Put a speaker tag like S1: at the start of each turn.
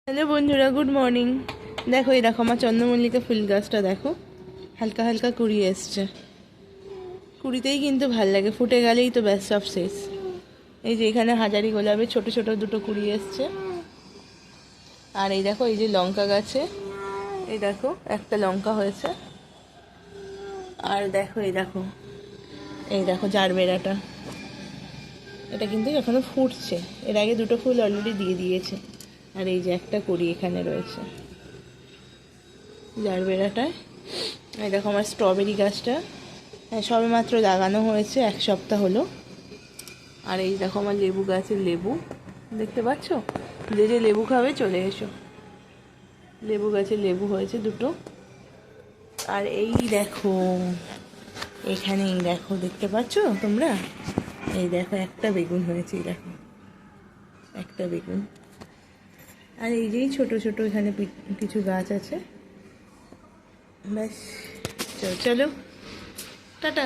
S1: Hello বন্ধুরা, good morning. দেখো এই দেখো আমার চন্দ্রমল্লিকা ফুল গাছটা দেখো, হালকা হালকা কুড়ি এসছে। কুড়িতেই কিন্তু ভাল লাগে, ফুটে গেলেই তো ব্যাস সব শেষ। এই যে এখানে হাজারি গোলাপের ছোট ছোট দুটো কুড়ি এসছে। আর এই দেখো এই যে লঙ্কা গাছে, এই দেখো একটা লঙ্কা হয়েছে। আর দেখো এই দেখো জারবেরাটা, এটা কিন্তু এখনো ফুটছে। এর আগে দুটো ফুল অলরেডি দিয়ে দিয়েছে। আর এই যে একটা কুড়ি এখানে রয়েছে জারবেরাটায়। এই দেখো আমার স্ট্রবেরি গাছটা, সবে মাত্র লাগানো হয়েছে, 1 সপ্তাহ হলো। আর এই দেখো আমার লেবু গাছের লেবু, দেখতে পাচ্ছ? যে যে লেবু খাবে চলে এসো। লেবু গাছের লেবু হয়েছে দুটো। আর এই দেখো এখানে, এই দেখো দেখতে পাচ্ছ তোমরা? এই দেখো একটা বেগুন হয়েছে, এই দেখো একটা বেগুন। আর এই যেই ছোট ছোট এখানে কিছু গাছ আছে। ব্যাস, চলো টাটা।